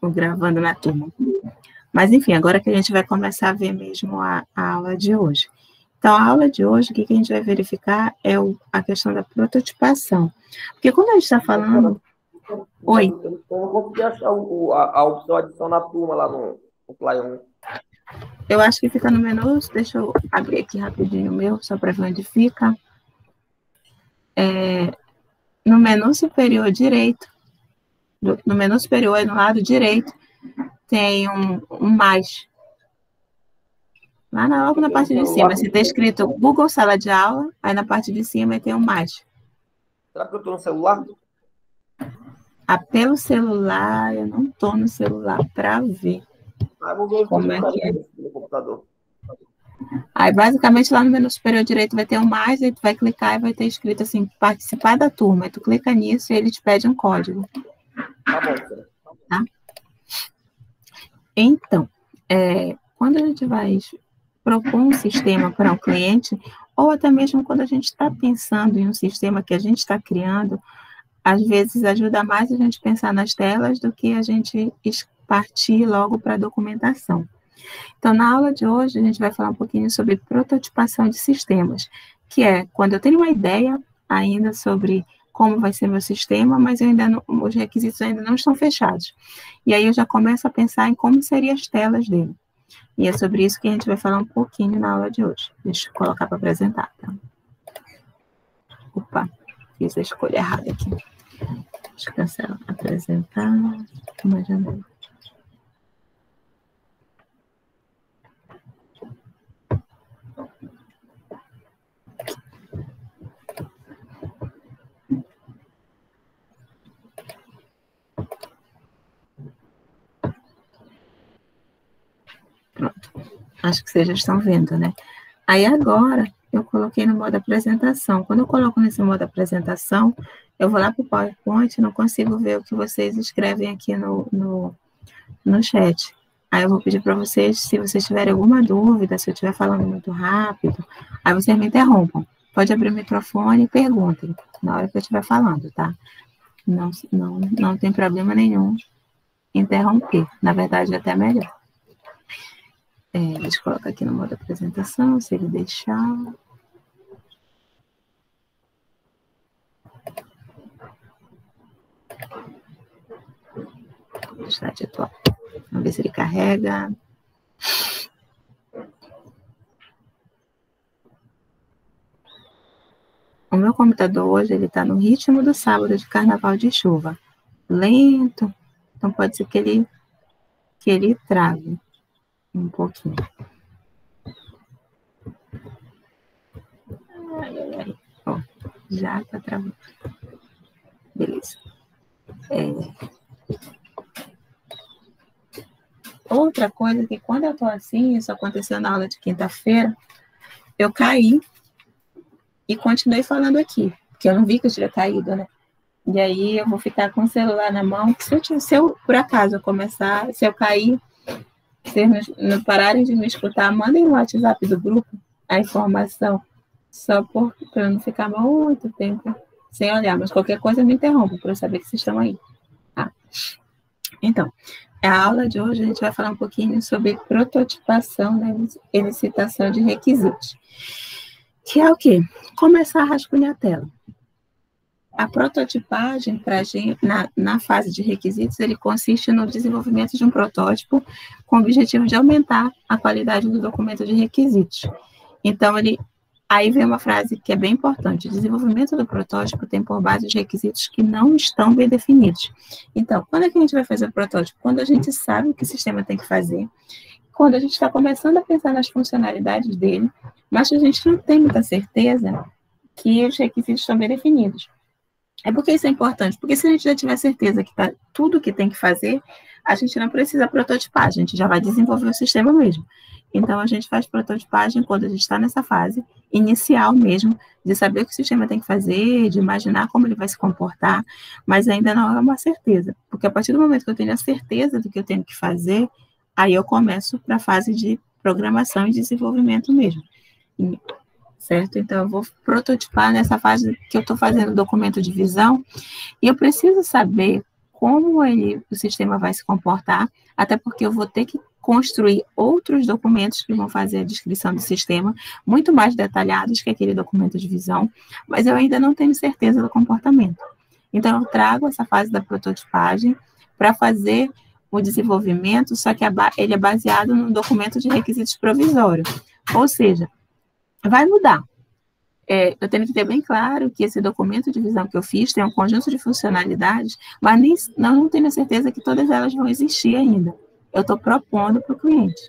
o gravando na turma. Mas, enfim, agora que a gente vai começar a ver mesmo a aula de hoje. Então, a aula de hoje, o que a gente vai verificar é a questão da prototipação. Porque quando a gente está falando... Oi? Eu não consegui achar a opção adicionar turma lá no Play 1. Eu acho que fica no menu, deixa eu abrir aqui rapidinho o meu, só para ver onde fica. No menu superior direito, no menu superior, aí no lado direito, tem um mais. Logo na parte de cima, se tem escrito Google Sala de Aula, aí na parte de cima tem um mais. Será que eu estou no celular? Pelo celular, eu não estou no celular para ver. Vou ver como é que é. No computador. Aí, basicamente, lá no menu superior direito vai ter um mais, aí tu vai clicar e vai ter escrito assim, participar da turma. Aí tu clica nisso e ele te pede um código. Tá bom, senhora. Tá? Então, quando a gente vai propor um sistema para um cliente, ou até mesmo quando a gente está pensando em um sistema que a gente está criando, às vezes ajuda mais a gente pensar nas telas do que a gente partir logo para a documentação. Então, na aula de hoje, a gente vai falar um pouquinho sobre prototipação de sistemas, que é quando eu tenho uma ideia ainda sobre como vai ser meu sistema, mas os requisitos ainda não estão fechados. E aí eu já começo a pensar em como seriam as telas dele. E é sobre isso que a gente vai falar um pouquinho na aula de hoje. Deixa eu colocar para apresentar. Tá? Opa, fiz a escolha errada aqui. Deixa eu cancelar. Apresentar uma janela. Pronto. Acho que vocês já estão vendo, né? Aí agora, eu coloquei no modo apresentação. Quando eu coloco nesse modo apresentação, eu vou lá para o PowerPoint e não consigo ver o que vocês escrevem aqui no chat. Aí eu vou pedir para vocês, se vocês tiverem alguma dúvida, se eu estiver falando muito rápido, aí vocês me interrompam. Pode abrir o microfone e perguntem na hora que eu estiver falando, tá? Não tem problema nenhum interromper. Na verdade, é até melhor. Deixa eu colocar aqui no modo apresentação, se ele deixar. Slide atual. Vamos ver se ele carrega. O meu computador hoje, ele está no ritmo do sábado de carnaval de chuva. Lento. Então, pode ser que ele trave um pouquinho. Ó, já está travando. Beleza. Outra coisa que quando eu estou assim, isso aconteceu na aula de quinta-feira, eu caí e continuei falando aqui, porque eu não vi que eu tinha caído, né? E aí eu vou ficar com o celular na mão, se eu por acaso eu começar, se eu cair, se vocês não pararem de me escutar, mandem no WhatsApp do grupo a informação, só para eu não ficar muito tempo sem olhar, mas qualquer coisa me interrompa para eu saber que vocês estão aí. Tá? Então, a aula de hoje a gente vai falar um pouquinho sobre prototipação da elicitação de requisitos. Que é o quê? Começar a rascunhar a tela. A prototipagem, na fase de requisitos, ele consiste no desenvolvimento de um protótipo com o objetivo de aumentar a qualidade do documento de requisitos. Então, aí vem uma frase que é bem importante. O desenvolvimento do protótipo tem por base os requisitos que não estão bem definidos. Então, quando é que a gente vai fazer o protótipo? Quando a gente sabe o que o sistema tem que fazer, quando a gente está começando a pensar nas funcionalidades dele, mas a gente não tem muita certeza que os requisitos estão bem definidos. É porque isso é importante, porque se a gente já tiver certeza que está tudo que tem que fazer, a gente não precisa prototipar, a gente já vai desenvolver o sistema mesmo. Então, a gente faz prototipagem quando a gente está nessa fase inicial mesmo, de saber o que o sistema tem que fazer, de imaginar como ele vai se comportar, mas ainda não é uma certeza, porque a partir do momento que eu tenho a certeza do que eu tenho que fazer, aí eu começo para a fase de programação e desenvolvimento mesmo. Certo? Então, eu vou prototipar nessa fase que eu estou fazendo o documento de visão, e eu preciso saber como o sistema vai se comportar, até porque eu vou ter que construir outros documentos que vão fazer a descrição do sistema, muito mais detalhados que aquele documento de visão, mas eu ainda não tenho certeza do comportamento. Então, eu trago essa fase da prototipagem para fazer o desenvolvimento, só que ele é baseado no documento de requisitos provisório. Ou seja, vai mudar. Eu tenho que ter bem claro que esse documento de visão que eu fiz tem um conjunto de funcionalidades, mas não tenho certeza que todas elas vão existir ainda. Eu estou propondo para o cliente.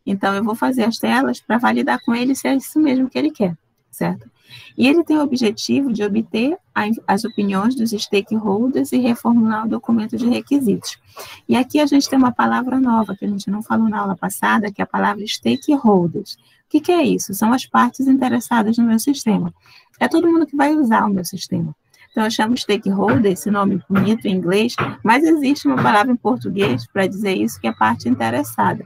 Então, eu vou fazer as telas para validar com ele se é isso mesmo que ele quer, certo? E ele tem o objetivo de obter as opiniões dos stakeholders e reformular o documento de requisitos. E aqui a gente tem uma palavra nova, que a gente não falou na aula passada, que é a palavra stakeholders. O que é isso? São as partes interessadas no meu sistema. É todo mundo que vai usar o meu sistema. Então, eu chamo stakeholder, esse nome bonito em inglês, mas existe uma palavra em português para dizer isso, que é parte interessada.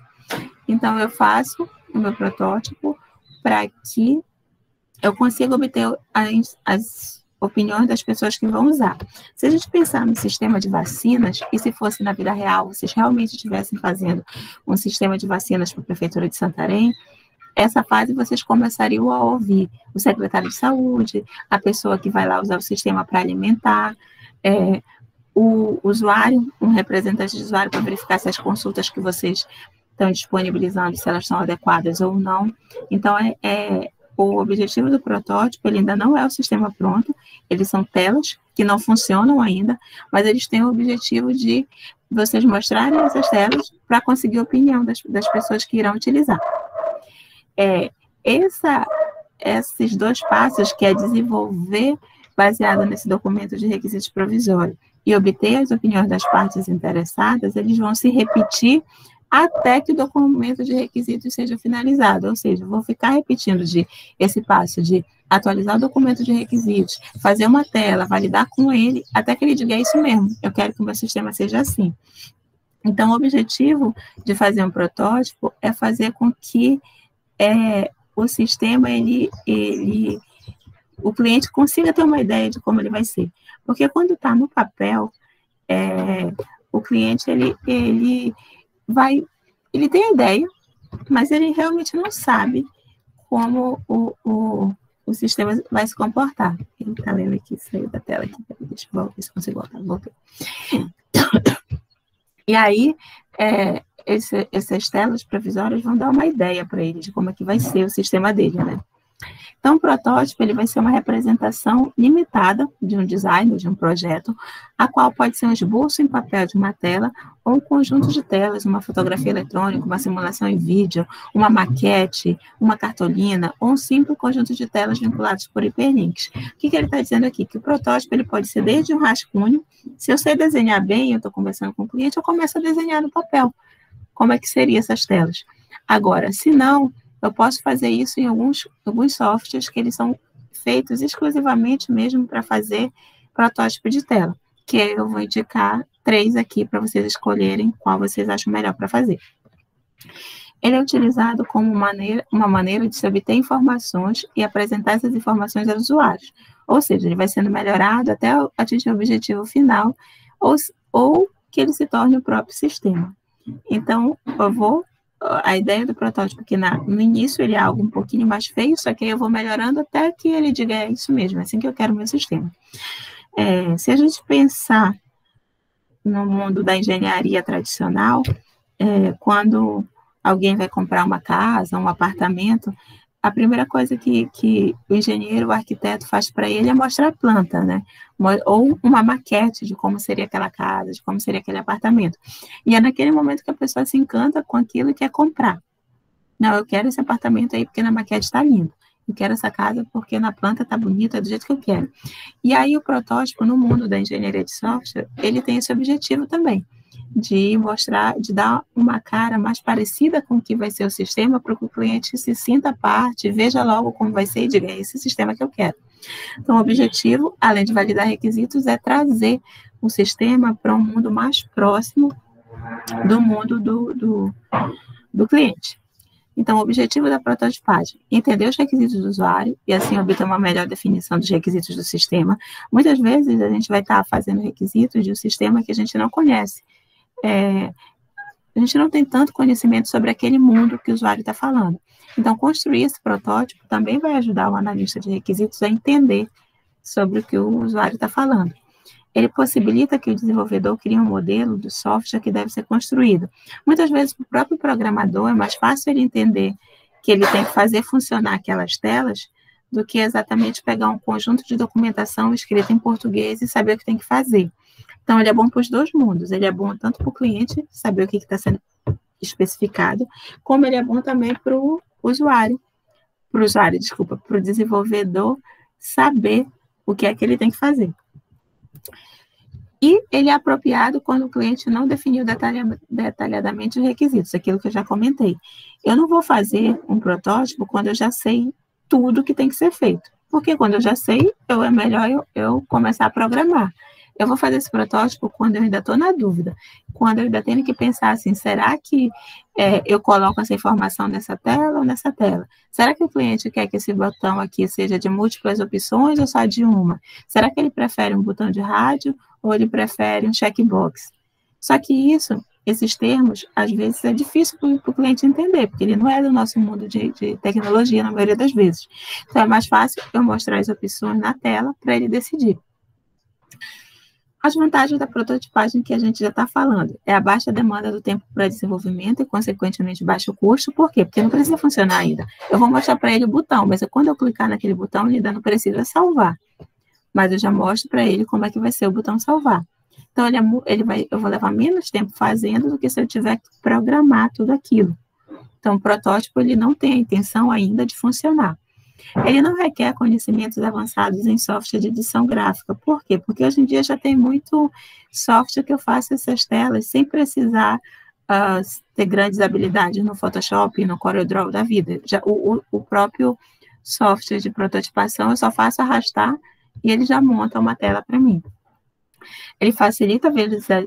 Então, eu faço o meu protótipo para que eu consiga obter as opiniões das pessoas que vão usar. Se a gente pensar no sistema de vacinas, e se fosse na vida real, vocês realmente estivessem fazendo um sistema de vacinas para a Prefeitura de Santarém, essa fase vocês começariam a ouvir o secretário de saúde, a pessoa que vai lá usar o sistema para alimentar, o usuário, um representante de usuário para verificar se as consultas que vocês estão disponibilizando, se elas são adequadas ou não. Então, o objetivo do protótipo, ele ainda não é o sistema pronto, eles são telas que não funcionam ainda, mas eles têm o objetivo de vocês mostrarem essas telas para conseguir a opinião das pessoas que irão utilizar. Esses dois passos, que é desenvolver baseado nesse documento de requisitos provisório e obter as opiniões das partes interessadas, eles vão se repetir até que o documento de requisitos seja finalizado, ou seja, vou ficar repetindo esse passo de atualizar o documento de requisitos, fazer uma tela, validar com ele, até que ele diga isso mesmo, eu quero que o meu sistema seja assim. Então, o objetivo de fazer um protótipo é fazer com que o sistema, o cliente consiga ter uma ideia de como ele vai ser. Porque quando está no papel, o cliente, ele tem a ideia, mas ele realmente não sabe como o sistema vai se comportar. Ele está lendo aqui, saiu da tela aqui, deixa eu ver se consigo voltar, voltei. E aí, essas telas provisórias vão dar uma ideia para ele de como é que vai ser o sistema dele, né? Então, o protótipo, ele vai ser uma representação limitada de um design, de um projeto, a qual pode ser um esboço em papel de uma tela, ou um conjunto de telas, uma fotografia eletrônica, uma simulação em vídeo, uma maquete, uma cartolina, ou um simples conjunto de telas vinculados por hiperlinks. O que ele está dizendo aqui? Que o protótipo, ele pode ser desde um rascunho. Se eu sei desenhar bem, eu estou conversando com o cliente, eu começo a desenhar no papel. Como é que seriam essas telas? Agora, se não, eu posso fazer isso em alguns softwares que eles são feitos exclusivamente mesmo para fazer protótipo de tela, que eu vou indicar 3 aqui para vocês escolherem qual vocês acham melhor para fazer. Ele é utilizado como uma maneira de se obter informações e apresentar essas informações aos usuários. Ou seja, ele vai sendo melhorado até atingir o objetivo final, ou que ele se torne o próprio sistema. Então, a ideia do protótipo, que no início ele é algo um pouquinho mais feio, só que aí eu vou melhorando até que ele diga, é isso mesmo, é assim que eu quero o meu sistema. Se a gente pensar no mundo da engenharia tradicional, quando alguém vai comprar uma casa, um apartamento, a primeira coisa que o engenheiro, o arquiteto faz para ele é mostrar a planta, né? Ou uma maquete de como seria aquela casa, de como seria aquele apartamento. E é naquele momento que a pessoa se encanta com aquilo e quer comprar. Não, eu quero esse apartamento aí porque na maquete está lindo. Eu quero essa casa porque na planta está bonita, é do jeito que eu quero. E aí o protótipo, no mundo da engenharia de software, ele tem esse objetivo também, de mostrar, de dar uma cara mais parecida com o que vai ser o sistema, para que o cliente se sinta parte, veja logo como vai ser e diga, é esse sistema que eu quero. Então, o objetivo, além de validar requisitos, é trazer o sistema para um mundo mais próximo do mundo do cliente. Então, o objetivo da prototipagem é entender os requisitos do usuário e, assim, obter uma melhor definição dos requisitos do sistema. Muitas vezes, a gente vai estar fazendo requisitos de um sistema que a gente não conhece. A gente não tem tanto conhecimento sobre aquele mundo que o usuário está falando. Então, construir esse protótipo também vai ajudar o analista de requisitos a entender sobre o que o usuário está falando. Ele possibilita que o desenvolvedor crie um modelo do software que deve ser construído. Muitas vezes, para o próprio programador, é mais fácil ele entender que ele tem que fazer funcionar aquelas telas do que exatamente pegar um conjunto de documentação escrita em português e saber o que tem que fazer. Então, ele é bom para os dois mundos. Ele é bom tanto para o cliente saber o que está sendo especificado, como ele é bom também para o usuário, para o desenvolvedor saber o que é que ele tem que fazer. E ele é apropriado quando o cliente não definiu detalhadamente os requisitos, aquilo que eu já comentei. Eu não vou fazer um protótipo quando eu já sei tudo que tem que ser feito, porque quando eu já sei, é melhor eu começar a programar. Eu vou fazer esse protótipo quando eu ainda estou na dúvida, quando eu ainda tenho que pensar assim, será que eu coloco essa informação nessa tela ou nessa tela? Será que o cliente quer que esse botão aqui seja de múltiplas opções ou só de uma? Será que ele prefere um botão de rádio ou ele prefere um checkbox? Só que esses termos, às vezes, é difícil para o cliente entender, porque ele não é do nosso mundo de tecnologia, na maioria das vezes. Então, é mais fácil eu mostrar as opções na tela para ele decidir. As vantagens da prototipagem que a gente já está falando é a baixa demanda do tempo para desenvolvimento e, consequentemente, baixo custo. Por quê? Porque não precisa funcionar ainda. Eu vou mostrar para ele o botão, mas quando eu clicar naquele botão, ele ainda não precisa salvar. Mas eu já mostro para ele como é que vai ser o botão salvar. Então, eu vou levar menos tempo fazendo do que se eu tiver que programar tudo aquilo. Então, o protótipo ele não tem a intenção ainda de funcionar. Ele não requer conhecimentos avançados em software de edição gráfica. Por quê? Porque hoje em dia já tem muito software que eu faço essas telas sem precisar ter grandes habilidades no Photoshop, no CorelDRAW da vida. Já, o próprio software de prototipação, eu só faço arrastar e ele já monta uma tela para mim. Ele facilita a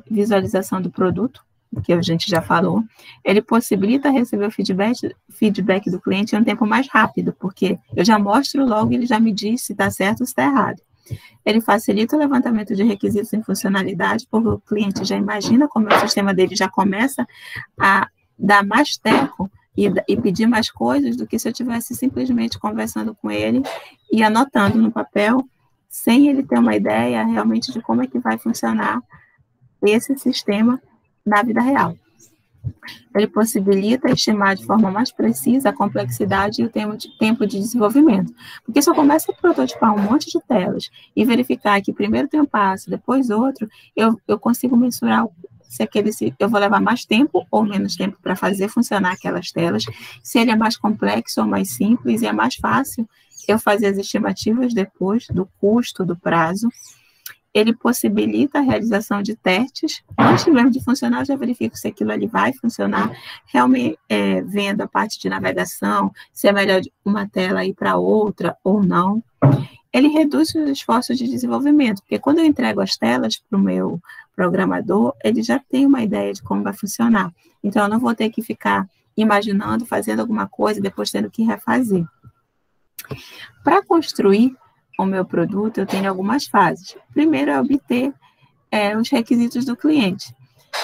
visualização do produto, que a gente já falou. Ele possibilita receber o feedback do cliente em um tempo mais rápido, porque eu já mostro logo e ele já me diz se está certo ou se está errado. Ele facilita o levantamento de requisitos em funcionalidade, porque o cliente já imagina como o sistema dele já começa a dar mais teco e pedir mais coisas do que se eu estivesse simplesmente conversando com ele e anotando no papel, sem ele ter uma ideia realmente de como é que vai funcionar esse sistema na vida real. Ele possibilita estimar de forma mais precisa a complexidade e o tempo de desenvolvimento. Porque se eu começo a prototipar um monte de telas e verificar que primeiro tem um passo, depois outro, eu consigo mensurar se eu vou levar mais tempo ou menos tempo para fazer funcionar aquelas telas, se ele é mais complexo ou mais simples, e é mais fácil eu fazer as estimativas depois do custo, do prazo. Ele possibilita a realização de testes. Antes mesmo de funcionar, eu já verifico se aquilo ali vai funcionar, realmente vendo a parte de navegação, se é melhor uma tela ir para outra ou não. Ele reduz os esforços de desenvolvimento, porque quando eu entrego as telas para o meu programador, ele já tem uma ideia de como vai funcionar. Então, eu não vou ter que ficar imaginando, fazendo alguma coisa e depois tendo que refazer. Para construir o meu produto, eu tenho algumas fases. Primeiro é obter os requisitos do cliente.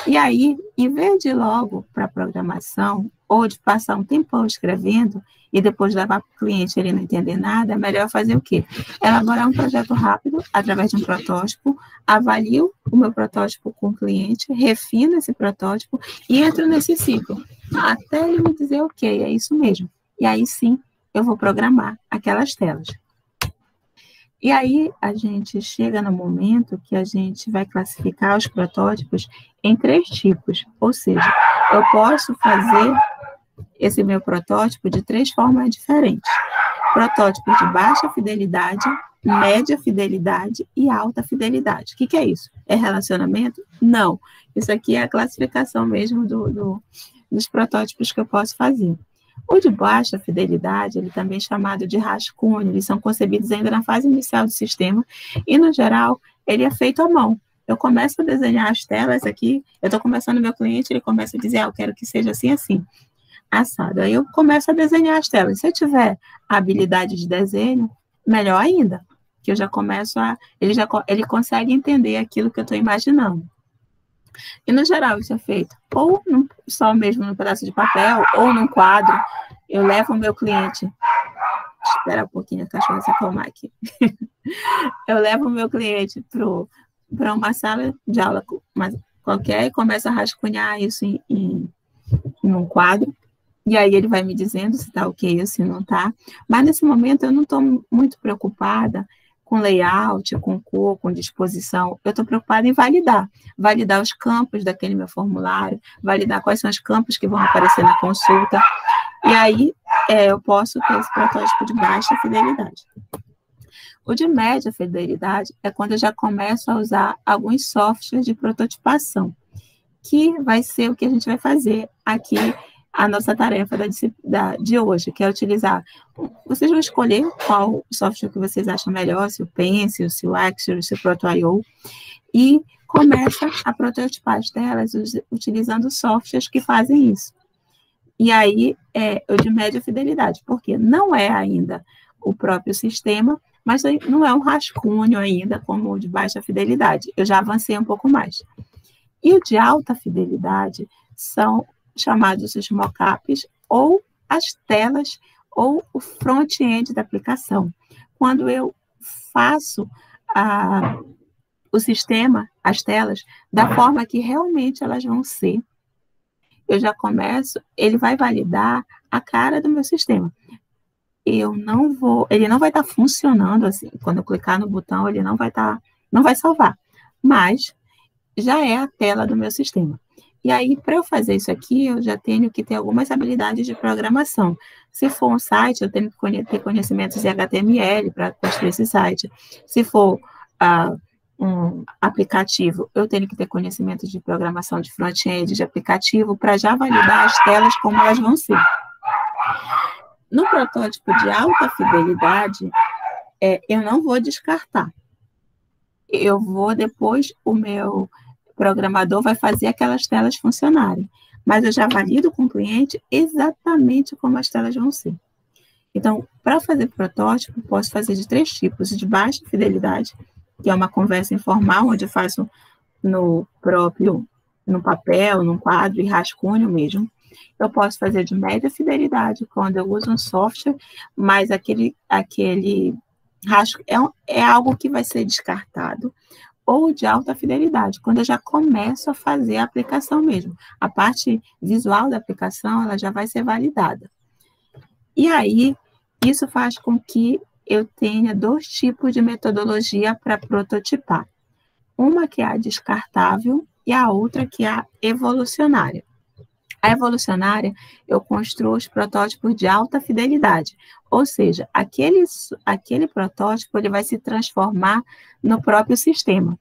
E aí, em vez de ir logo para a programação, ou de passar um tempão escrevendo, e depois levar para o cliente e ele não entender nada, é melhor fazer o quê? Elaborar um projeto rápido, através de um protótipo, avalio o meu protótipo com o cliente, refino esse protótipo e entro nesse ciclo, até ele me dizer, ok, é isso mesmo. E aí sim, eu vou programar aquelas telas. E aí, a gente chega no momento que a gente vai classificar os protótipos em 3 tipos. Ou seja, eu posso fazer esse meu protótipo de 3 formas diferentes. Protótipos de baixa fidelidade, média fidelidade e alta fidelidade. O que é isso? É relacionamento? Não. Isso aqui é a classificação mesmo dos protótipos que eu posso fazer. O de baixa fidelidade, ele também é chamado de rascunho, eles são concebidos ainda na fase inicial do sistema e, no geral, ele é feito à mão. Eu começo a desenhar as telas aqui, eu estou começando meu cliente, ele começa a dizer, eu quero que seja assim, assim. assado. Aí eu começo a desenhar as telas. Se eu tiver a habilidade de desenho, melhor ainda, que eu já começo a... Ele consegue entender aquilo que eu estou imaginando. E, no geral, isso é feito ou só mesmo num pedaço de papel, ou num quadro. Eu levo o meu cliente... Espera um pouquinho, a cachorra se acalmar aqui. Eu levo o meu cliente para uma sala de aula qualquer e começo a rascunhar isso em um quadro. E aí ele vai me dizendo se está ok ou se não está. Mas, nesse momento, eu não estou muito preocupada com layout, com cor, com disposição. Eu estou preocupada em validar os campos daquele meu formulário, validar quais são os campos que vão aparecer na consulta. E aí eu posso ter esse protótipo de baixa fidelidade. O de média fidelidade é quando eu já começo a usar alguns softwares de prototipação, que vai ser o que a gente vai fazer aqui, a nossa tarefa de hoje, que é utilizar... Vocês vão escolher qual software que vocês acham melhor, se o Pencil, se o Axure, se o Proto.io, e começa a prototipar as telas utilizando softwares que fazem isso. E aí, o de média fidelidade, porque não é ainda o próprio sistema, mas não é um rascunho ainda como o de baixa fidelidade. Eu já avancei um pouco mais. E o de alta fidelidade são chamados os mockups, ou as telas, ou o front-end da aplicação. Quando eu faço o sistema, as telas, da forma que realmente elas vão ser, eu já começo, ele vai validar a cara do meu sistema. Ele não vai estar funcionando assim. Quando eu clicar no botão, ele não vai salvar. Mas já é a tela do meu sistema. E aí, para eu fazer isso aqui, eu já tenho que ter algumas habilidades de programação. Se for um site, eu tenho que ter conhecimentos de HTML para construir esse site. Se for um aplicativo, eu tenho que ter conhecimentos de programação de front-end, de aplicativo, para já validar as telas como elas vão ser. No protótipo de alta fidelidade, eu não vou descartar. Eu vou depois, o meu programador vai fazer aquelas telas funcionarem. Mas eu já valido com o cliente exatamente como as telas vão ser. Então, para fazer protótipo, posso fazer de 3 tipos: de baixa fidelidade, que é uma conversa informal, onde eu faço no papel, num quadro e rascunho mesmo. Eu posso fazer de média fidelidade, quando eu uso um software, mas aquele é algo que vai ser descartado. Ou de alta fidelidade, quando eu já começo a fazer a aplicação mesmo. A parte visual da aplicação, ela já vai ser validada. E aí, isso faz com que eu tenha 2 tipos de metodologia para prototipar. Uma que é a descartável e a outra que é a evolucionária. A evolucionária, eu construo os protótipos de alta fidelidade, ou seja, aquele protótipo ele vai se transformar no próprio sistema.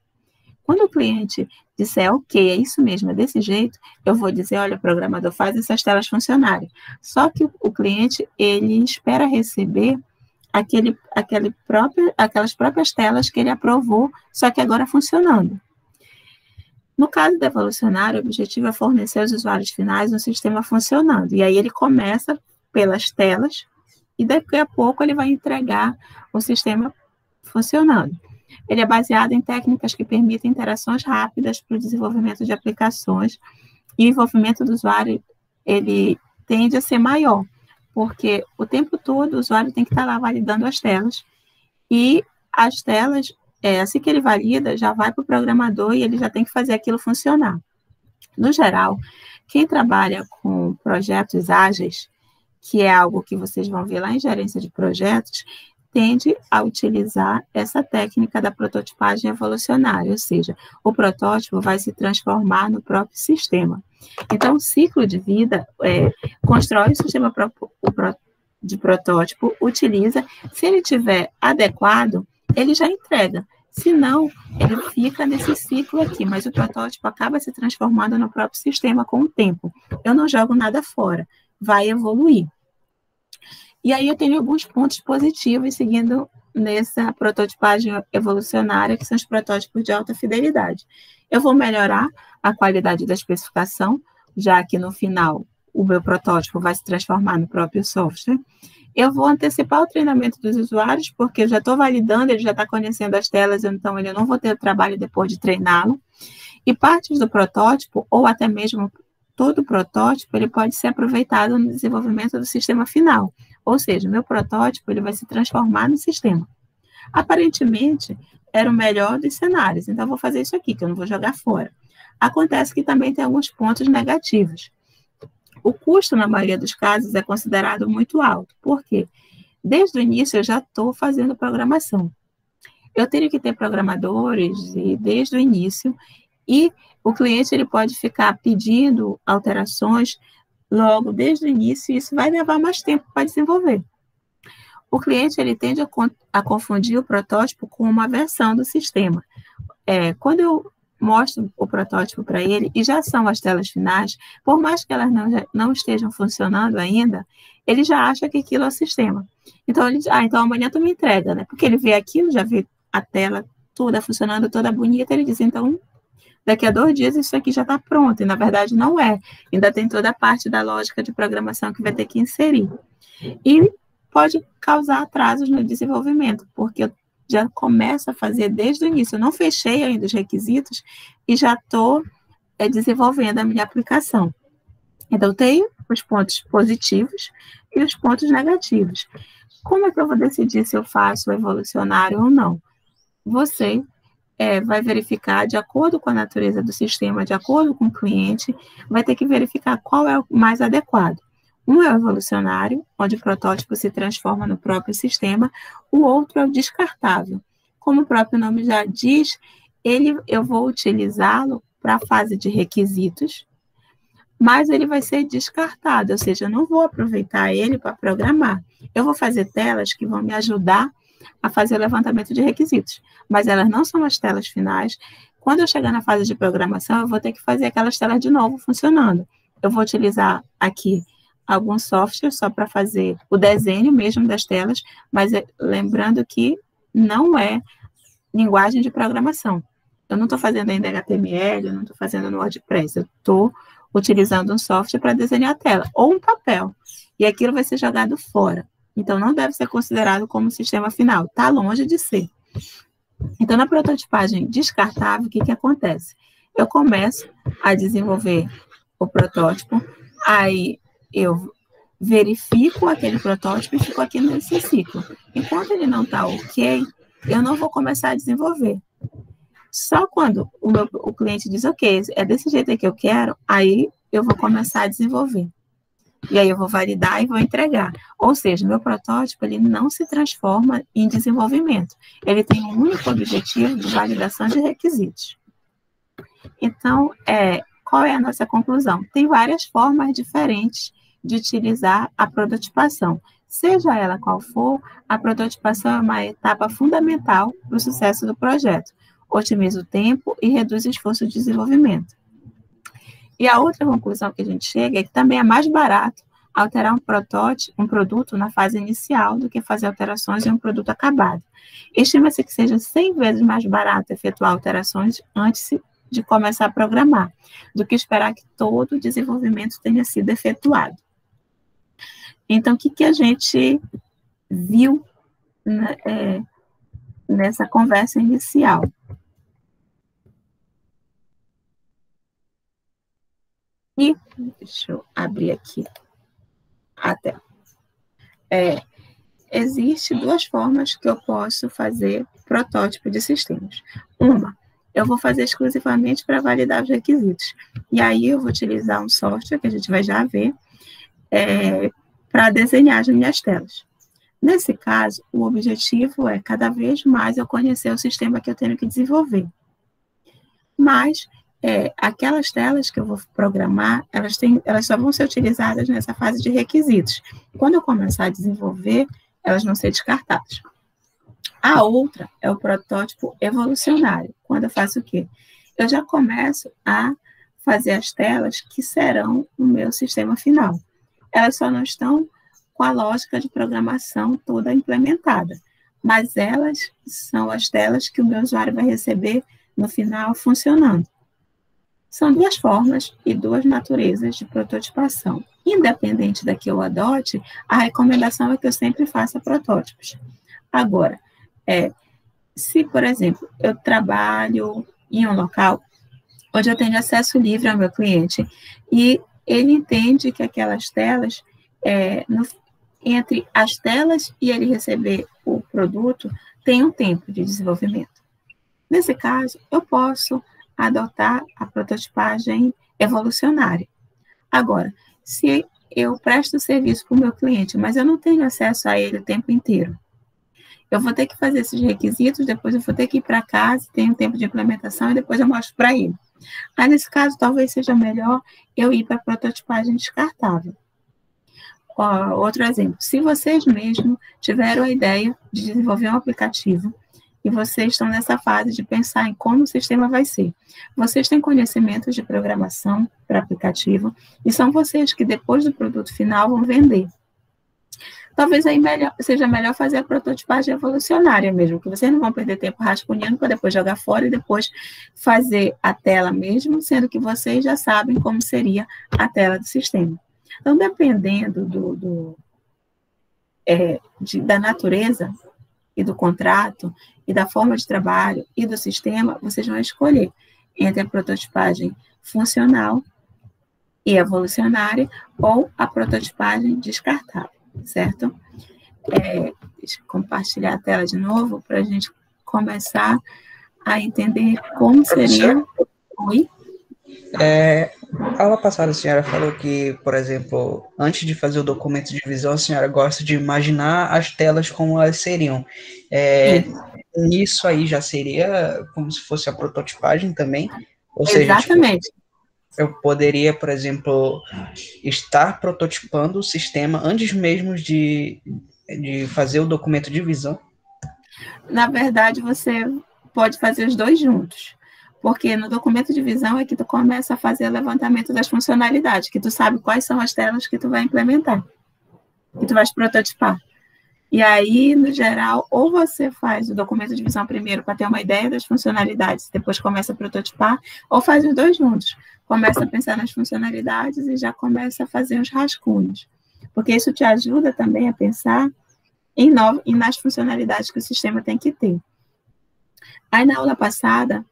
Quando o cliente disser, ok, é isso mesmo, é desse jeito, eu vou dizer, olha, programador, faz essas telas funcionarem. Só que o cliente, ele espera receber aquelas próprias telas que ele aprovou, só que agora funcionando. No caso do evolucionário, o objetivo é fornecer aos usuários finais um sistema funcionando. E aí ele começa pelas telas e daqui a pouco ele vai entregar o sistema funcionando. Ele é baseado em técnicas que permitem interações rápidas para o desenvolvimento de aplicações, e o envolvimento do usuário ele tende a ser maior, porque o tempo todo o usuário tem que estar lá validando as telas, e as telas, assim que ele valida, já vai para o programador e ele já tem que fazer aquilo funcionar. No geral, quem trabalha com projetos ágeis, que é algo que vocês vão ver lá em gerência de projetos, tende a utilizar essa técnica da prototipagem evolucionária, ou seja, o protótipo vai se transformar no próprio sistema. Então, o ciclo de vida constrói o sistema de protótipo, utiliza, se ele estiver adequado, ele já entrega. Se não, ele fica nesse ciclo aqui, mas o protótipo acaba se transformando no próprio sistema com o tempo. Eu não jogo nada fora, vai evoluir. E aí eu tenho alguns pontos positivos seguindo nessa prototipagem evolucionária, que são os protótipos de alta fidelidade. Eu vou melhorar a qualidade da especificação, já que no final o o meu protótipo vai se transformar no próprio software. Eu vou antecipar o treinamento dos usuários, porque eu já estou validando, ele já está conhecendo as telas, então ele não vou ter o trabalho depois de treiná-lo. E partes do protótipo, ou até mesmo todo o protótipo, ele pode ser aproveitado no desenvolvimento do sistema final. Ou seja, o meu protótipo ele vai se transformar no sistema. Aparentemente, era o melhor dos cenários, então eu vou fazer isso aqui, que eu não vou jogar fora. Acontece que também tem alguns pontos negativos. O custo, na maioria dos casos, é considerado muito alto. Por quê? Desde o início, eu já estou fazendo programação. Eu teria que ter programadores desde o início, e o cliente ele pode ficar pedindo alterações logo desde o início, e isso vai levar mais tempo para desenvolver. O cliente ele tende a confundir o protótipo com uma versão do sistema. Quando eu mostro o protótipo para ele, e já são as telas finais, por mais que elas não estejam funcionando ainda, ele já acha que aquilo é o sistema. Então, ele diz, então amanhã tu me entrega, né? Porque ele vê aquilo, já vê a tela toda funcionando, toda bonita, ele diz, então, daqui a 2 dias isso aqui já está pronto, e na verdade não é. Ainda tem toda a parte da lógica de programação que vai ter que inserir. E pode causar atrasos no desenvolvimento, porque eu já começo a fazer desde o início. Eu não fechei ainda os requisitos e já estou desenvolvendo a minha aplicação. Então, tem os pontos positivos e os pontos negativos. Como é que eu vou decidir se eu faço o evolucionário ou não? Você vai verificar, de acordo com a natureza do sistema, de acordo com o cliente, vai ter que verificar qual é o mais adequado. Um é o evolucionário, onde o protótipo se transforma no próprio sistema, o outro é o descartável. Como o próprio nome já diz, eu vou utilizá-lo para a fase de requisitos, mas ele vai ser descartado, ou seja, eu não vou aproveitar ele para programar. Eu vou fazer telas que vão me ajudar a fazer o levantamento de requisitos, mas elas não são as telas finais. Quando eu chegar na fase de programação, eu vou ter que fazer aquelas telas de novo funcionando. Eu vou utilizar aqui algum software só para fazer o desenho mesmo das telas, mas lembrando que não é linguagem de programação. Eu não estou fazendo ainda HTML, eu não estou fazendo no WordPress, eu estou utilizando um software para desenhar a tela, ou um papel, e aquilo vai ser jogado fora. Então, não deve ser considerado como sistema final, está longe de ser. Então, na prototipagem descartável, o que acontece? Eu começo a desenvolver o protótipo, aí eu verifico aquele protótipo e fico aqui nesse ciclo. Enquanto ele não está ok, eu não vou começar a desenvolver. Só quando o cliente diz, ok, é desse jeito aí que eu quero, aí eu vou começar a desenvolver. E aí eu vou validar e vou entregar. Ou seja, meu protótipo ele não se transforma em desenvolvimento. Ele tem um único objetivo de validação de requisitos. Então, qual é a nossa conclusão? Tem várias formas diferentes de utilizar a prototipação. Seja ela qual for, a prototipação é uma etapa fundamental para o sucesso do projeto. Otimiza o tempo e reduz o esforço de desenvolvimento. E a outra conclusão que a gente chega é que também é mais barato alterar um produto na fase inicial do que fazer alterações em um produto acabado. Estima-se que seja 100 vezes mais barato efetuar alterações antes de começar a programar, do que esperar que todo o desenvolvimento tenha sido efetuado. Então, o que a gente viu nessa conversa inicial? E, deixa eu abrir aqui a tela. Existem 2 formas que eu posso fazer protótipo de sistemas. Uma, eu vou fazer exclusivamente para validar os requisitos. E aí eu vou utilizar um software, que a gente vai já ver, para desenhar as minhas telas. Nesse caso, o objetivo é cada vez mais eu conhecer o sistema que eu tenho que desenvolver. Mas aquelas telas que eu vou programar, elas só vão ser utilizadas nessa fase de requisitos. Quando eu começar a desenvolver, elas vão ser descartadas. A outra é o protótipo evolucionário. Quando eu faço o quê? Eu já começo a fazer as telas que serão o meu sistema final. Elas só não estão com a lógica de programação toda implementada, mas elas são as telas que o meu usuário vai receber no final funcionando. São 2 formas e 2 naturezas de prototipação. independente da que eu adote, a recomendação é que eu sempre faça protótipos. Agora, se, por exemplo, eu trabalho em um local onde eu tenho acesso livre ao meu cliente e ele entende que aquelas telas, entre as telas e ele receber o produto, tem um tempo de desenvolvimento. Nesse caso, eu posso adotar a prototipagem evolucionária. Agora, se eu presto serviço para o meu cliente, mas eu não tenho acesso a ele o tempo inteiro, eu vou ter que fazer esses requisitos, depois eu vou ter que ir para casa, tem um tempo de implementação e depois eu mostro para ele. Aí, nesse caso, talvez seja melhor eu ir para a prototipagem descartável. Outro exemplo, se vocês mesmos tiveram a ideia de desenvolver um aplicativo e vocês estão nessa fase de pensar em como o sistema vai ser, vocês têm conhecimentos de programação para aplicativo e são vocês que depois do produto final vão vender. Talvez aí seja melhor fazer a prototipagem evolucionária mesmo, que vocês não vão perder tempo rascunhando para depois jogar fora e depois fazer a tela mesmo, sendo que vocês já sabem como seria a tela do sistema. Então, dependendo da natureza e do contrato e da forma de trabalho e do sistema, vocês vão escolher entre a prototipagem funcional e evolucionária ou a prototipagem descartável, certo? Deixa eu compartilhar a tela de novo para a gente começar a entender como seria... Oi? A aula passada a senhora falou que, por exemplo, antes de fazer o documento de visão, a senhora gosta de imaginar as telas como elas seriam. Isso aí já seria como se fosse a prototipagem também? Ou seja, exatamente. Eu poderia, por exemplo, estar prototipando o sistema antes mesmo de fazer o documento de visão? Na verdade, você pode fazer os dois juntos. Porque no documento de visão é que tu começa a fazer o levantamento das funcionalidades, que tu sabe quais são as telas que tu vai implementar, que tu vais prototipar. E aí, no geral, ou você faz o documento de visão primeiro para ter uma ideia das funcionalidades, depois começa a prototipar, ou faz os dois juntos. Começa a pensar nas funcionalidades e já começa a fazer os rascunhos. Porque isso te ajuda também a pensar nas funcionalidades que o sistema tem que ter. Aí, na aula passada,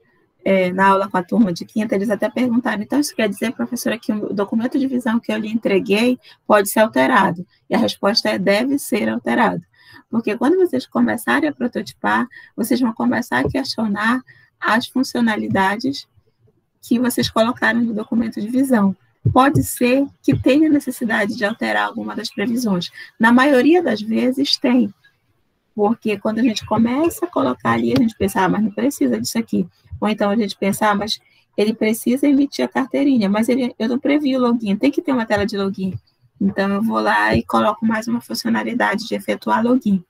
na aula com a turma de quinta, eles até perguntaram, então isso quer dizer, professora, que o documento de visão que eu lhe entreguei pode ser alterado? E a resposta é, deve ser alterado. Porque quando vocês começarem a prototipar, vocês vão começar a questionar as funcionalidades que vocês colocaram no documento de visão. Pode ser que tenha necessidade de alterar alguma das previsões. Na maioria das vezes tem. Porque quando a gente começa a colocar ali, a gente pensa, mas não precisa disso aqui. Ou então a gente pensa, mas ele precisa emitir a carteirinha, mas eu não previ o login, tem que ter uma tela de login. Então, eu vou lá e coloco mais uma funcionalidade de efetuar login.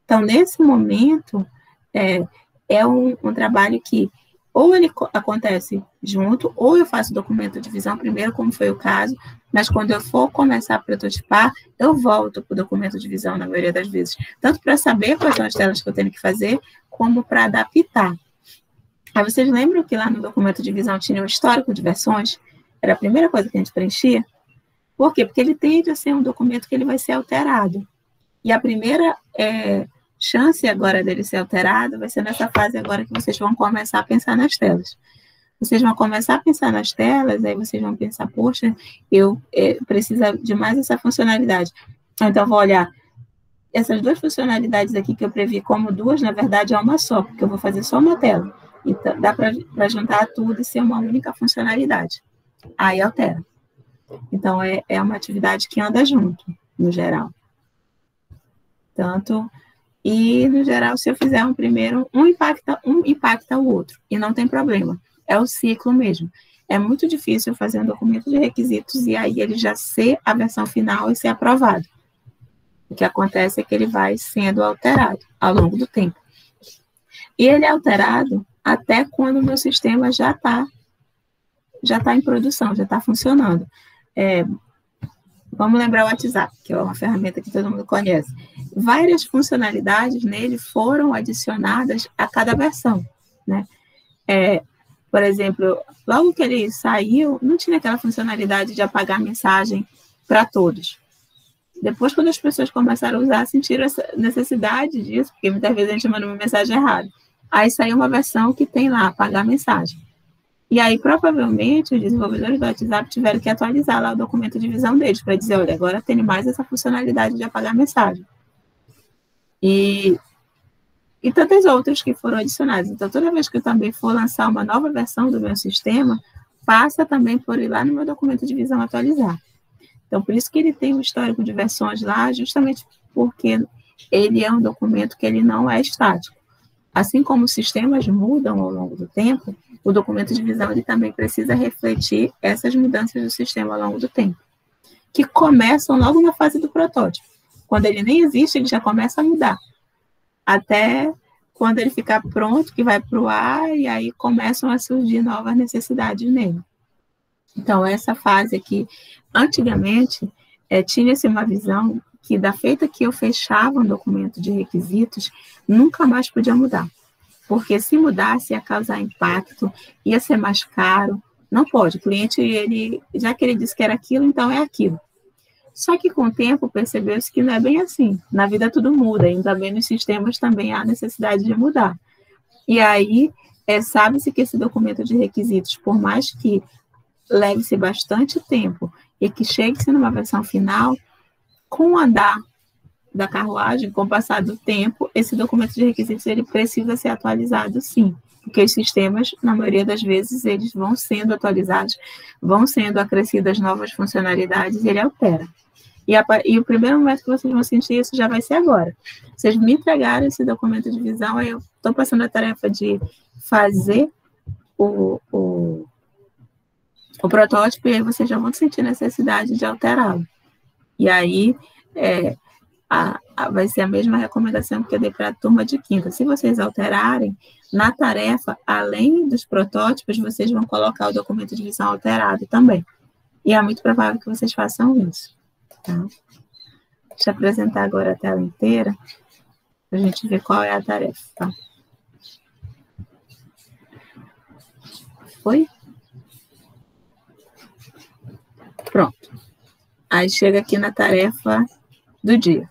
Então, nesse momento, é um trabalho que ou ele acontece junto, ou eu faço o documento de visão primeiro, como foi o caso, mas quando eu for começar a prototipar, eu volto para o documento de visão, na maioria das vezes. Tanto para saber quais são as telas que eu tenho que fazer, como para adaptar. Aí vocês lembram que lá no documento de visão tinha um histórico de versões? Era a primeira coisa que a gente preenchia. Por quê? Porque ele tende a ser um documento que ele vai ser alterado. E a primeira chance agora dele ser alterado vai ser nessa fase agora que vocês vão começar a pensar nas telas. Vocês vão começar a pensar nas telas, aí vocês vão pensar, poxa, eu preciso de mais essa funcionalidade. Então, eu vou olhar, essas duas funcionalidades aqui que eu previ como duas, na verdade, é uma só, porque eu vou fazer só uma tela. Então, dá para juntar tudo e ser uma única funcionalidade. Aí altera. Então, é uma atividade que anda junto, no geral. E, no geral, se eu fizer um primeiro, um impacta o outro, e não tem problema. É o ciclo mesmo. É muito difícil fazer um documento de requisitos e aí ele já ser a versão final e ser aprovado. O que acontece é que ele vai sendo alterado ao longo do tempo. E ele é alterado até quando o meu sistema já está em produção, já está funcionando. Vamos lembrar o WhatsApp, que é uma ferramenta que todo mundo conhece. Várias funcionalidades nele foram adicionadas a cada versão, né? Por exemplo, logo que ele saiu, não tinha aquela funcionalidade de apagar a mensagem para todos. Depois, quando as pessoas começaram a usar, sentiram essa necessidade disso, porque muitas vezes a gente manda uma mensagem errada. Aí saiu uma versão que tem lá, apagar a mensagem. E aí, provavelmente, os desenvolvedores do WhatsApp tiveram que atualizar lá o documento de visão deles, para dizer, olha, agora tem mais essa funcionalidade de apagar a mensagem. E tantas outras que foram adicionadas. Então, toda vez que eu também for lançar uma nova versão do meu sistema, passa também por ir lá no meu documento de visão atualizar. Então, por isso que ele tem um histórico de versões lá, justamente porque ele é um documento que ele não é estático. Assim como os sistemas mudam ao longo do tempo, o documento de visão ele também precisa refletir essas mudanças do sistema ao longo do tempo, que começam logo na fase do protótipo. Quando ele nem existe, ele já começa a mudar. Até quando ele ficar pronto, que vai para o ar, e aí começam a surgir novas necessidades nele. Então, essa fase aqui, antigamente, tinha-se uma visão que da feita que eu fechava um documento de requisitos, nunca mais podia mudar. Porque se mudasse, ia causar impacto, ia ser mais caro. Não pode. O cliente, já que ele disse que era aquilo, então é aquilo. Só que com o tempo percebeu-se que não é bem assim. Na vida tudo muda, e também nos sistemas também há necessidade de mudar. E aí, sabe-se que esse documento de requisitos, por mais que leve-se bastante tempo e que chegue-se numa versão final, com o andar da carruagem, com o passar do tempo, esse documento de requisitos ele precisa ser atualizado, sim. Porque os sistemas, na maioria das vezes, eles vão sendo atualizados, vão sendo acrescidas novas funcionalidades e ele altera. E o primeiro momento que vocês vão sentir isso já vai ser agora. Vocês me entregaram esse documento de visão, aí eu estou passando a tarefa de fazer o protótipo, e aí vocês já vão sentir necessidade de alterá-lo. E aí, vai ser a mesma recomendação que eu dei para a turma de quinta. Se vocês alterarem, na tarefa, além dos protótipos, vocês vão colocar o documento de visão alterado também. E é muito provável que vocês façam isso. Tá? Deixa eu apresentar agora a tela inteira, para a gente ver qual é a tarefa. Tá? Foi? Pronto. Aí chega aqui na tarefa do dia.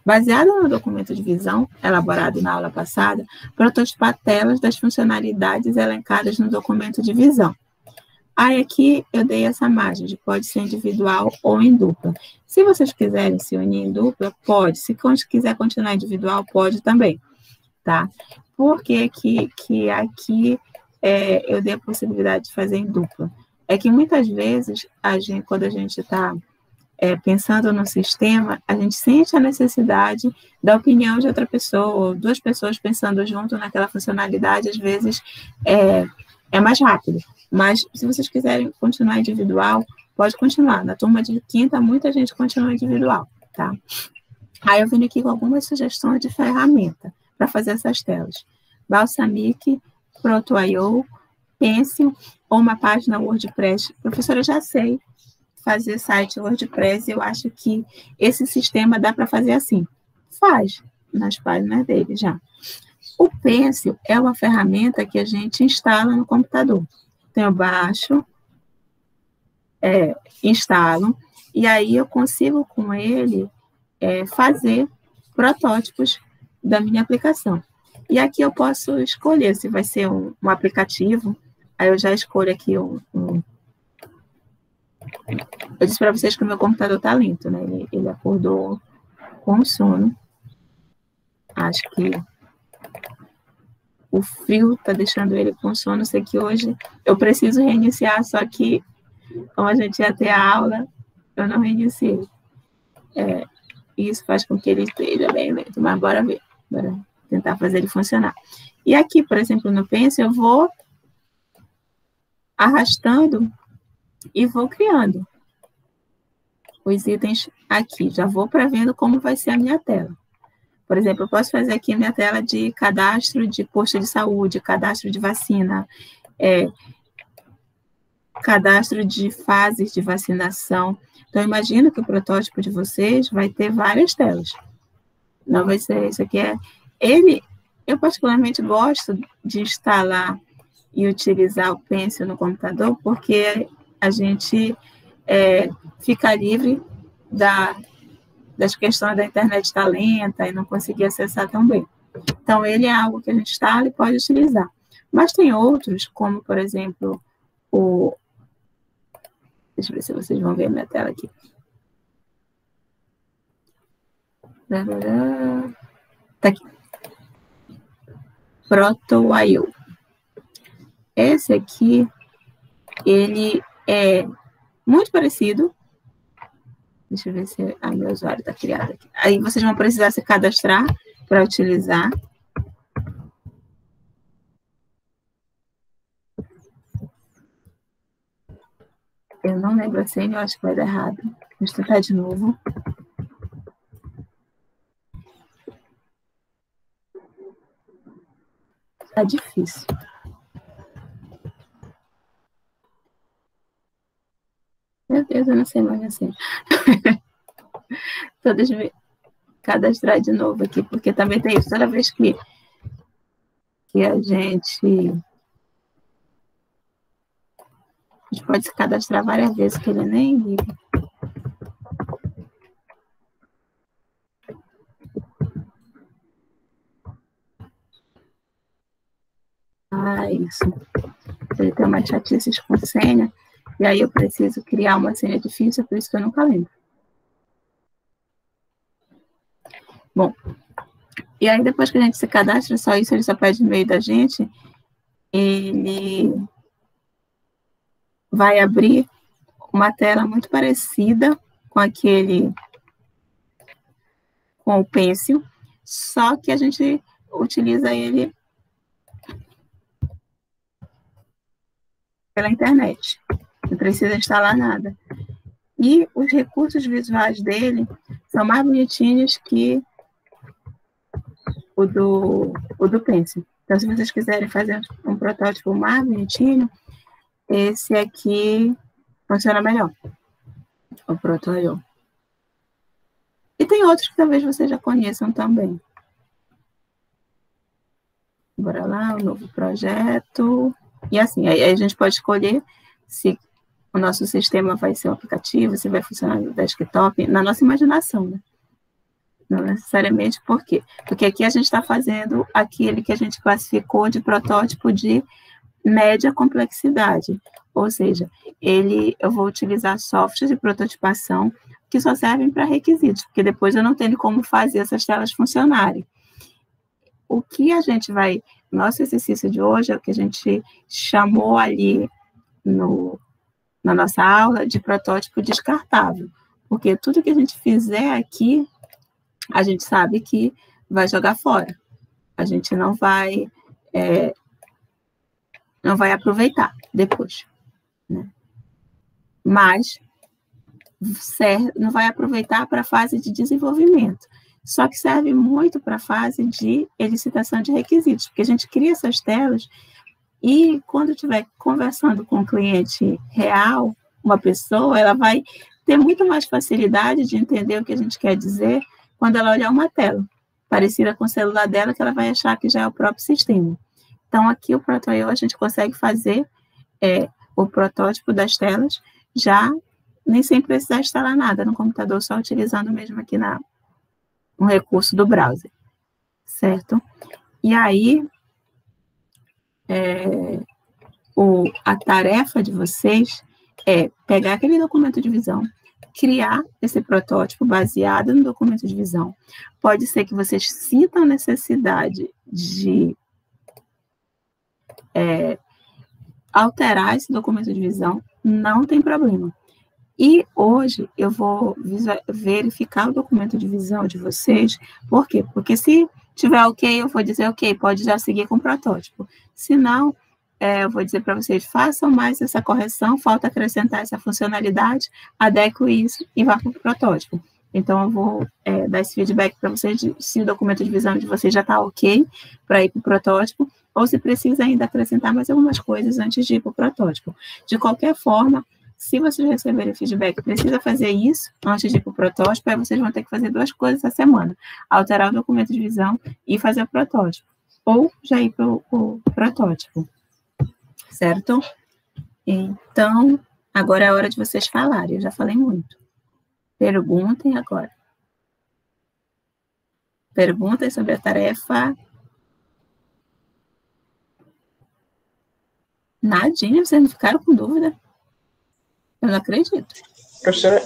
Baseado no documento de visão, elaborado na aula passada, prototipar telas das funcionalidades elencadas no documento de visão. Aí aqui eu dei essa margem de pode ser individual ou em dupla. Se vocês quiserem se unir em dupla, pode. Se quiser continuar individual, pode também. Tá? Por que aqui eu dei a possibilidade de fazer em dupla? É que muitas vezes, quando a gente está pensando no sistema, a gente sente a necessidade da opinião de outra pessoa, ou duas pessoas pensando junto naquela funcionalidade, às vezes é mais rápido. Mas, se vocês quiserem continuar individual, pode continuar. Na turma de quinta, muita gente continua individual, tá? Aí eu vim aqui com algumas sugestões de ferramenta para fazer essas telas. Balsamiq, Proto.io, Pencil ou uma página WordPress. Professora, eu já sei fazer site WordPress, eu acho que esse sistema dá para fazer assim. Faz nas páginas dele já. O Pencil é uma ferramenta que a gente instala no computador. Então, eu baixo, instalo, e aí eu consigo com ele fazer protótipos da minha aplicação. E aqui eu posso escolher se vai ser um aplicativo, aí eu já escolho aqui Eu disse para vocês que o meu computador está lento, né? Ele acordou com sono. Acho que o frio está deixando ele com sono. Sei que hoje eu preciso reiniciar, só que, como a gente ia ter a aula, eu não reiniciei. Isso faz com que ele esteja bem lento, mas bora ver. Bora tentar fazer ele funcionar. E aqui, por exemplo, no Pencil, eu vou arrastando e vou criando os itens aqui. Já vou prevendo como vai ser a minha tela. Por exemplo, eu posso fazer aqui a minha tela de cadastro de posto de saúde, cadastro de vacina, cadastro de fases de vacinação. Então, imagino que o protótipo de vocês vai ter várias telas. Não vai ser isso aqui. Eu particularmente gosto de instalar e utilizar o Pencil no computador, porque a gente fica livre das questões da internet estar lenta e não conseguir acessar tão bem. Então, ele é algo que a gente instala e pode utilizar. Mas tem outros, como, por exemplo, deixa eu ver se vocês vão ver a minha tela aqui. Tá aqui. Proto.io. Esse aqui, ele é muito parecido. Deixa eu ver se meu usuário está criado aqui. Aí vocês vão precisar se cadastrar para utilizar. Eu não lembro a senha, eu acho que vai dar errado. Vamos tentar de novo. Tá difícil. Meu Deus, eu não sei mais a senha. Então, deixa eu ver. Cadastrar de novo aqui, porque também tem isso. Toda vez que a gente pode se cadastrar várias vezes, que ele nem liga. Isso. Ele tem uma chatices com senha, e aí eu preciso criar uma senha difícil, por isso que eu nunca lembro. Bom, e aí depois que a gente se cadastra, só isso, ele só pede o e-mail da gente, ele vai abrir uma tela muito parecida com com o Pencil, só que a gente utiliza ele pela internet. Não precisa instalar nada. E os recursos visuais dele são mais bonitinhos que o do Pencil. Então, se vocês quiserem fazer um protótipo mais bonitinho, esse aqui funciona melhor. O Proto.io. E tem outros que talvez vocês já conheçam também. Bora lá, o novo projeto. E assim, aí a gente pode escolher se o nosso sistema vai ser um aplicativo, se vai funcionar no desktop, na nossa imaginação, né? Não necessariamente por quê? Porque aqui a gente está fazendo aquele que a gente classificou de protótipo de média complexidade. Ou seja, eu vou utilizar softwares de prototipação que só servem para requisitos, porque depois eu não tenho como fazer essas telas funcionarem. O que a gente vai... Nosso exercício de hoje é o que a gente chamou ali na nossa aula de protótipo descartável. Porque tudo que a gente fizer aqui, a gente sabe que vai jogar fora. A gente não vai aproveitar depois, né? Mas não vai aproveitar para a fase de desenvolvimento. Só que serve muito para a fase de elicitação de requisitos, porque a gente cria essas telas e quando estiver conversando com um cliente real, uma pessoa, ela vai ter muito mais facilidade de entender o que a gente quer dizer quando ela olhar uma tela parecida com o celular dela, que ela vai achar que já é o próprio sistema. Então, aqui o Proto.io a gente consegue fazer o protótipo das telas, já nem sem precisar instalar nada no computador, só utilizando mesmo aqui um recurso do browser, certo? E aí, a tarefa de vocês é pegar aquele documento de visão, criar esse protótipo baseado no documento de visão. Pode ser que vocês sintam necessidade de alterar esse documento de visão, não tem problema. E hoje eu vou verificar o documento de visão de vocês. Por quê? Porque se tiver ok, eu vou dizer ok, pode já seguir com o protótipo. Se não, eu vou dizer para vocês, façam mais essa correção, falta acrescentar essa funcionalidade, adequo isso e vá para o protótipo. Então, eu vou dar esse feedback para vocês se o documento de visão de vocês já está ok para ir para o protótipo, ou se precisa ainda acrescentar mais algumas coisas antes de ir para o protótipo. De qualquer forma, se vocês receberem feedback, precisa fazer isso antes de ir para o protótipo, aí vocês vão ter que fazer 2 coisas essa semana. Alterar o documento de visão e fazer o protótipo. Ou já ir para o protótipo. Certo? Então, Agora é a hora de vocês falarem, eu já falei muito. Perguntem agora. Perguntem sobre a tarefa. Nadinha, vocês não ficaram com dúvida? Eu não acredito. Professora,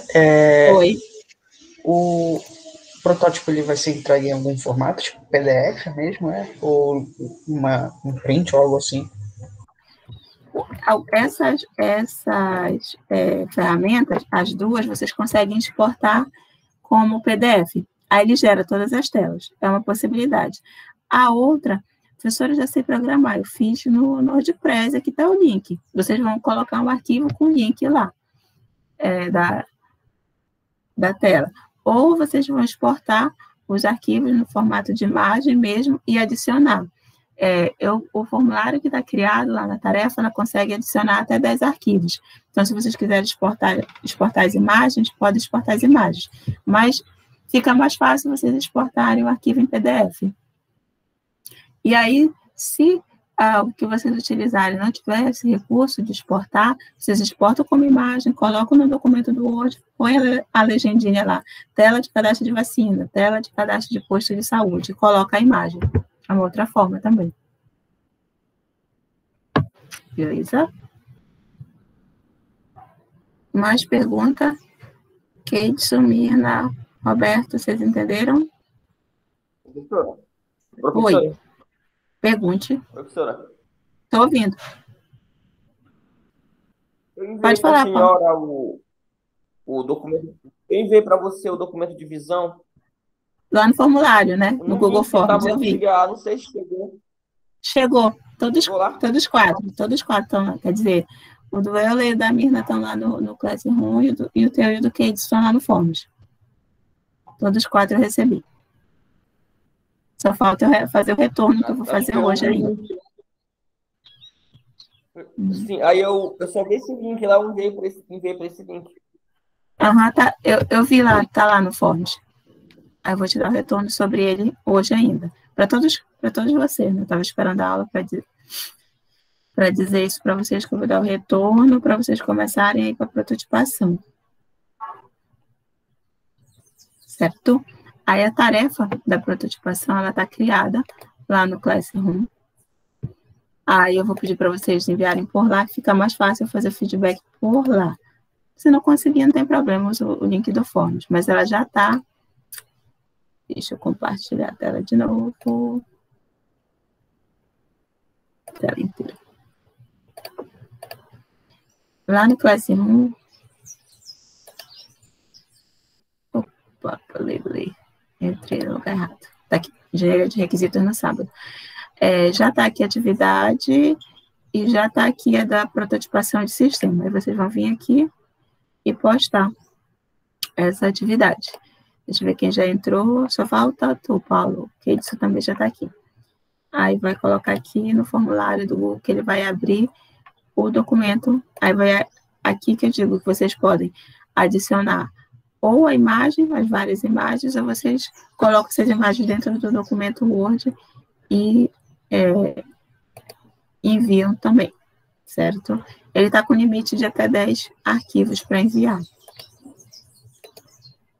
Oi. o protótipo ele vai ser entregue em algum formato, tipo PDF mesmo, ou um print ou algo assim? Essas ferramentas, as duas, vocês conseguem exportar como PDF. Aí ele gera todas as telas. É uma possibilidade. A outra, professora, já sei programar. Eu fiz no WordPress, aqui está o link. Vocês vão colocar um arquivo com o link lá da tela. Ou vocês vão exportar os arquivos no formato de imagem mesmo e adicionar. O formulário que está criado lá na tarefa, ela consegue adicionar até 10 arquivos. Então, se vocês quiserem exportar as imagens, podem exportar as imagens. Mas fica mais fácil vocês exportarem o arquivo em PDF. E aí, se o que vocês utilizarem não tiver esse recurso de exportar, vocês exportam como imagem, colocam no documento do Word, põe a legendinha lá, tela de cadastro de vacina, tela de cadastro de posto de saúde, coloca a imagem. É uma outra forma também. Beleza? Mais pergunta? Kate, Mirna, Roberto, vocês entenderam? Professora. Oi. Pergunte. Professora. Estou ouvindo. Eu enviei Pode falar, para a senhora o documento. Eu enviei para você o documento de visão. Lá no formulário, né? No Google Forms, eu vi. Não sei se chegou. Chegou. Todos quatro estão lá. Quer dizer, o do Euler e o da Mirna estão lá no Classroom e o teu e o do Kate estão lá no Forms. Todos 4 eu recebi. Só falta eu fazer o retorno que eu vou fazer hoje ainda. Sim, aí eu só vi esse link lá, eu enviei para esse link. Aham, tá. Eu vi lá, tá lá no Forms. Aí eu vou te dar o retorno sobre ele hoje ainda. Para todos vocês, né? Eu estava esperando a aula para dizer isso para vocês, que eu vou dar o retorno para vocês começarem aí com a prototipação. Certo? Aí a tarefa da prototipação, ela está criada lá no Classroom. Aí eu vou pedir para vocês enviarem por lá, que fica mais fácil fazer feedback por lá. Se não conseguir, não tem problema, usa o link do Forms, mas ela já está. Deixa eu compartilhar a tela de novo. Tela inteira. Lá no Classroom. Opa, falei. Entrei no lugar errado. Tá aqui. Engenharia de requisitos no sábado. Já está aqui a atividade e já está aqui a da prototipação de sistema. Aí vocês vão vir aqui e postar essa atividade. Deixa eu ver quem já entrou. Só falta tu, Paulo, que isso também já está aqui. Aí vai colocar aqui no formulário do Google que ele vai abrir o documento. Aí vai aqui que eu digo que vocês podem adicionar ou a imagem, as várias imagens, ou vocês colocam essas imagens dentro do documento Word e enviam também, certo? Ele está com limite de até 10 arquivos para enviar.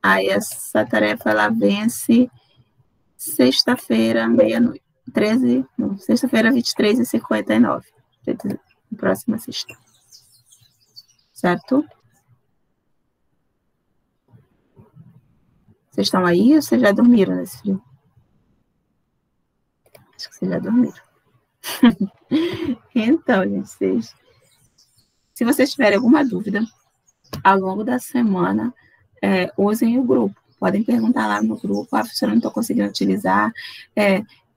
Aí essa tarefa, ela vence sexta-feira, meia-noite, sexta-feira, 23h59, próxima sexta. Certo? Vocês estão aí ou vocês já dormiram nesse frio? Acho que vocês já dormiram. Então, gente, se vocês tiverem alguma dúvida, ao longo da semana, usem o grupo. Podem perguntar lá no grupo, se eu não estou conseguindo utilizar,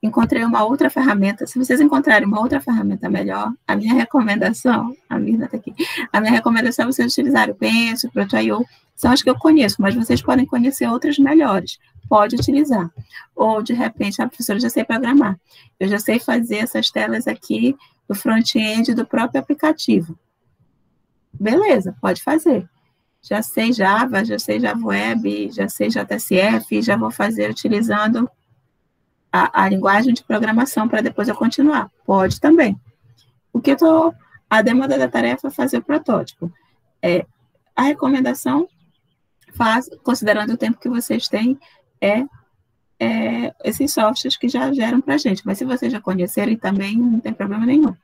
encontrei uma outra ferramenta. Se vocês encontrarem uma outra ferramenta melhor, a minha recomendação, a Mirna está aqui, a minha recomendação é vocês utilizarem o Penso, o Proto.io, são as que eu conheço, mas vocês podem conhecer outras melhores. Pode utilizar. Ou, de repente, a professora já sei programar. Eu já sei fazer essas telas aqui do front-end do próprio aplicativo. Beleza, pode fazer. Já sei Java Web, já sei JSF, já vou fazer utilizando a linguagem de programação para depois eu continuar. Pode também. A demanda da tarefa é fazer o protótipo. A recomendação, considerando o tempo que vocês têm, esses softwares que já geram para a gente. Mas se vocês já conhecerem também, não tem problema nenhum.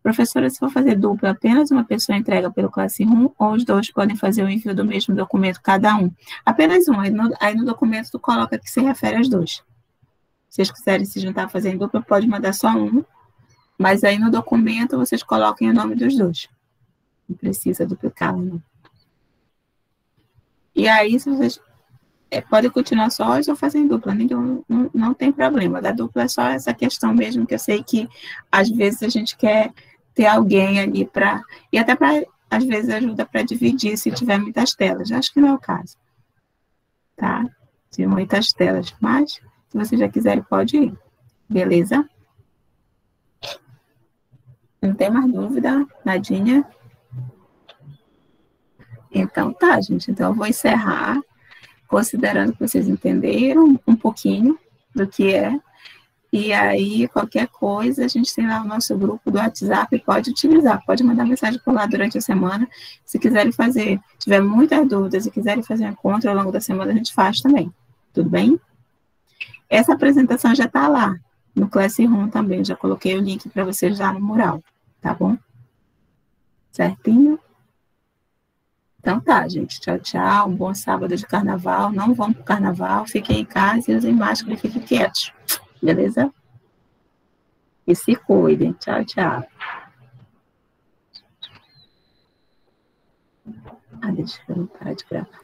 Professora, se for fazer dupla, apenas uma pessoa entrega pelo Classroom ou os dois podem fazer o envio do mesmo documento, cada um? Apenas um. Aí no documento tu coloca que se refere aos dois. Se vocês quiserem se juntar a fazer em dupla, pode mandar só um. Mas aí no documento vocês coloquem o nome dos dois. Não precisa duplicar, não. E aí, se vocês podem continuar sós ou fazer em dupla, não tem problema. Da dupla é só essa questão mesmo, que eu sei que às vezes a gente quer ter alguém ali para... E até para, às vezes, ajuda para dividir se tiver muitas telas. Acho que não é o caso. Tá? De muitas telas. Mas, se vocês já quiserem, pode ir. Beleza? Não tem mais dúvida, nadinha? Então, tá, gente. Então, eu vou encerrar, considerando que vocês entenderam um pouquinho do que é. E aí, qualquer coisa, a gente tem lá o nosso grupo do WhatsApp, pode utilizar, pode mandar mensagem por lá durante a semana. Se quiserem fazer, tiver muitas dúvidas e quiserem fazer um encontro ao longo da semana, a gente faz também. Tudo bem? Essa apresentação já está lá, no Classroom também. Já coloquei o link para vocês lá no mural, tá bom? Certinho? Então tá, gente. Tchau, tchau. Um bom sábado de carnaval. Não vão pro carnaval. Fiquem em casa e usem máscara e fiquem quietos. Beleza? E se cuidem. Tchau, tchau. Deixa eu parar de gravar.